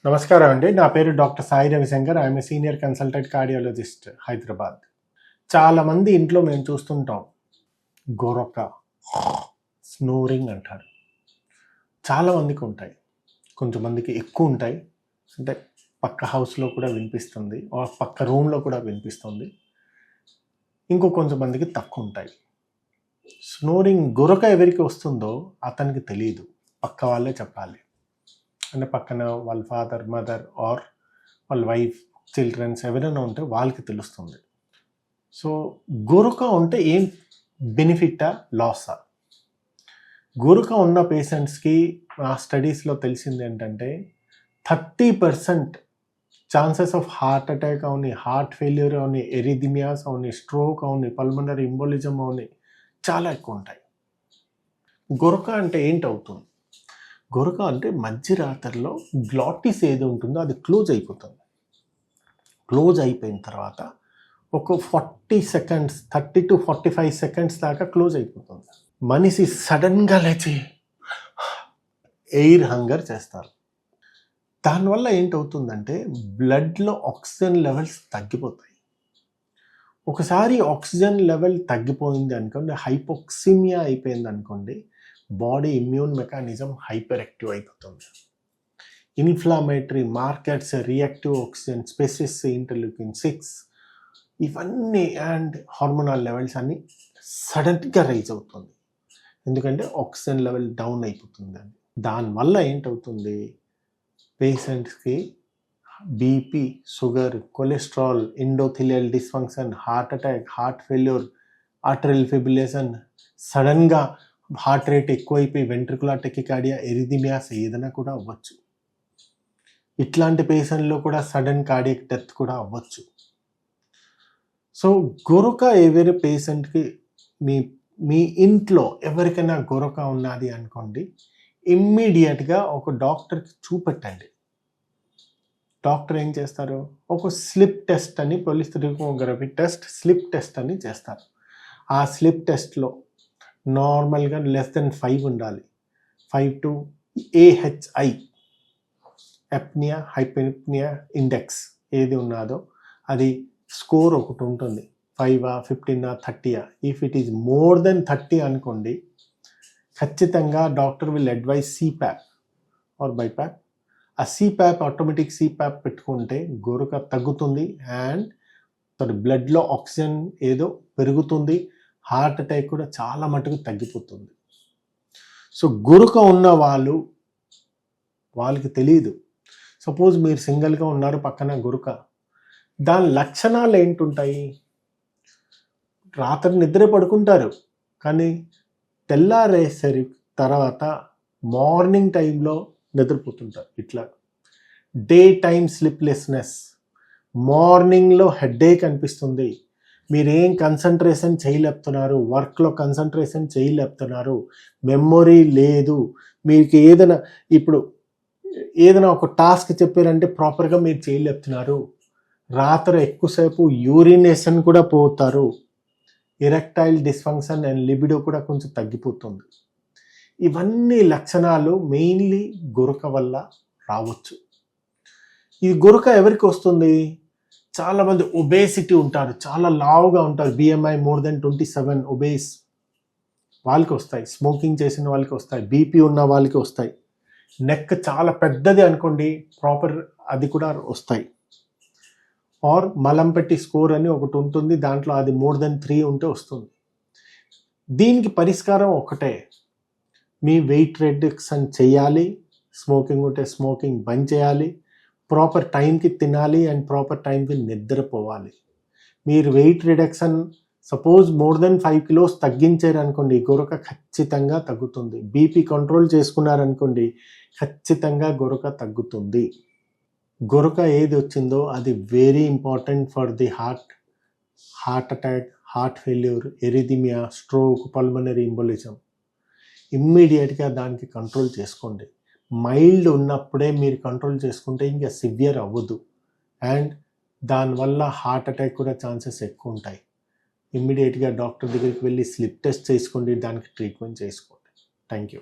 నమస్కారం అండి. నా పేరు doctor Sai Ravishankar. I'm a senior consultant cardiologist, Hyderabad. చాలామంది ఇంట్లో మేము చూస్తుంటాం, గొరక, స్నోరింగ్ అంటారు. చాలామందికి ఉంటాయి, కొంతమందికి ఎక్కువ ఉంటాయి. అంటే పక్క హౌస్లో కూడా వినిపిస్తుంది, పక్క రూమ్లో కూడా వినిపిస్తుంది. కొంతమందికి తక్కువ ఉంటాయి. స్నోరింగ్, గొరక ఎవరికి వస్తుందో అతనికి తెలియదు, పక్క వాళ్ళే చెప్పాలి. అంటే పక్కన వాళ్ళ ఫాదర్, మదర్ ఆర్ వాళ్ళ వైఫ్, చిల్డ్రన్స్ ఎవరైనా ఉంటే వాళ్ళకి తెలుస్తుంది. సో గొరక ఉంటే ఏం బెనిఫిటా, లాసా? గొరక ఉన్న పేషెంట్స్కి ఆ స్టడీస్లో తెలిసింది ఏంటంటే 30% ఛాన్సెస్ ఆఫ్ హార్ట్ అటాక్ అవని, హార్ట్ ఫెయిల్యూర్ అవని, ఎరిథిమియాస్ అవని, స్ట్రోక్ అవని, పల్మనరీ ఎంబోలిజం అవని చాలా ఎక్కువ ఉంటాయి. గొరక అంటే ఏంటవుతుంది? గొరక అంటే మధ్యరాత్రిలో గ్లాటిస్ ఏది ఉంటుందో అది క్లోజ్ అయిపోతుంది. క్లోజ్ అయిపోయిన తర్వాత ఒక 40 సెకండ్స్, 30 to 45 సెకండ్స్ దాకా క్లోజ్ అయిపోతుంది. మనిషి సడన్గా లేచి ఎయిర్ హంగర్ చేస్తారు. దానివల్ల ఏంటవుతుందంటే బ్లడ్లో ఆక్సిజన్ లెవెల్స్ తగ్గిపోతాయి. ఒకసారి ఆక్సిజన్ లెవెల్ తగ్గిపోయింది అనుకోండి, హైపోక్సిమియా అయిపోయింది అనుకోండి, body immune mechanism hyper active అయిపోతుంది. Inflammatory markers, reactive oxygen species, interleukin 6 ఇవన్నీ అండ్ హార్మోనల్ లెవెల్స్ అన్నీ సడన్గా రైజ్ అవుతుంది. ఎందుకంటే ఆక్సిజన్ లెవెల్ డౌన్ అయిపోతుంది. అని దానివల్ల ఏంటవుతుంది, పేషెంట్స్కి BP, sugar, cholesterol, endothelial dysfunction, heart attack, heart failure, arterial fibrillation, సడన్గా హార్ట్ రేట్ ఎక్కువైపోయి వెంట్రికులర్ టెకికార్డియా, ఎరిథిమియాస్ ఏదైనా కూడా అవ్వచ్చు. ఇట్లాంటి పేషెంట్లో కూడా సడన్ కార్డియక్ డెత్ కూడా అవ్వచ్చు. సో గొరక ఎవరి పేషెంట్కి, మీ ఇంట్లో ఎవరికైనా గొరక ఉన్నది అనుకోండి, ఇమ్మీడియట్గా ఒక డాక్టర్కి చూపెట్టండి. డాక్టర్ ఏం చేస్తారు, ఒక స్లిప్ టెస్ట్ అని, పొలిథెరోమోగ్రఫీ టెస్ట్, స్లిప్ టెస్ట్ అని చేస్తారు. ఆ స్లిప్ టెస్ట్లో నార్మల్గా <5 ఉండాలి. 5 to AHI, apnea hypopnea index ఏది ఉన్నదో అది స్కోర్ ఒకటి ఉంటుంది. 5, 15, 30. If it is more than 30 అనుకోండి, ఖచ్చితంగా doctor will advise CPAP or BiPAP. ఆ సిప్యాప్, ఆటోమేటిక్ సిప్యాప్ పెట్టుకుంటే గొరక తగ్గుతుంది అండ్ బ్లడ్లో ఆక్సిజన్ ఏదో పెరుగుతుంది. హార్ట్ అటాక్ కూడా చాలా మటుకు తగ్గిపోతుంది. సో గొరక ఉన్న వాళ్ళకి తెలియదు. సపోజ్ మీరు సింగిల్గా ఉన్నారు, పక్కన గొరక, దాని లక్షణాలు ఏంటుంటాయి? రాత్రి నిద్ర పడుకుంటారు, కానీ తెల్లారేసరి తర్వాత మార్నింగ్ టైంలో నిద్రపోతుంటారు. ఇట్లా డే టైం స్లీప్లెస్నెస్, మార్నింగ్లో హెడేక్ అనిపిస్తుంది, మీరేం కన్సన్ట్రేషన్ చేయలేపుతున్నారు, వర్క్లో కన్సన్ట్రేషన్ చేయలేపుతున్నారు, మెమొరీ లేదు, మీకు ఏదైనా ఒక టాస్క్ చెప్పారంటే ప్రాపర్గా మీరు చేయలేపుతున్నారు, రాత్రి ఎక్కువసేపు యూరినేషన్ కూడా పోతారు, ఎరెక్టైల్ డిస్ఫంక్షన్ అండ్ లిబిడో కూడా కొంచెం తగ్గిపోతుంది. ఇవన్నీ లక్షణాలు మెయిన్లీ గొరక వల్ల రావచ్చు. ఈ గొరక ఎవరికి వస్తుంది? చాలామంది ఒబేసిటీ ఉంటారు, చాలా లావుగా ఉంటారు, BMI more than 27, ఒబేస్, వాళ్ళకి వస్తాయి. స్మోకింగ్ చేసిన వాళ్ళకి వస్తాయి, బీపీ ఉన్న వాళ్ళకి వస్తాయి. నెక్ చాలా పెద్దది అనుకోండి, ప్రాపర్ అది కూడా వస్తాయి. ఆర్ మలంపెట్టి స్కోర్ అని ఒకటి ఉంటుంది, దాంట్లో అది more than 3 ఉంటే వస్తుంది. దీనికి పరిష్కారం ఒకటే, మీ వెయిట్ రిడక్షన్ చేయాలి, స్మోకింగ్ ఉంటే స్మోకింగ్ బంద్ చేయాలి, ప్రాపర్ టైంకి తినాలి అండ్ ప్రాపర్ టైంకి నిద్రపోవాలి. మీరు weight reduction suppose more than 5 kilos తగ్గించారనుకోండి, గొరక ఖచ్చితంగా తగ్గుతుంది. బీపీ కంట్రోల్ చేసుకున్నారనుకోండి, ఖచ్చితంగా గొరక తగ్గుతుంది. గొరక ఏది వచ్చిందో అది very important for the heart attack, heart failure, arrhythmia, stroke, pulmonary embolism. ఇమ్మీడియట్గా దానికి కంట్రోల్ చేసుకోండి. మైల్డ్ ఉన్నప్పుడే మీరు కంట్రోల్ చేసుకుంటే ఇంకా సివియర్ అవ్వదు అండ్ దానివల్ల హార్ట్ అటాక్ కూడా ఛాన్సెస్ ఎక్కువ ఉంటాయి. ఇమ్మీడియట్గా డాక్టర్ దగ్గరికి వెళ్ళి స్లిప్ టెస్ట్ చేసుకోండి, దానికి ట్రీట్మెంట్ చేసుకోండి. Thank you.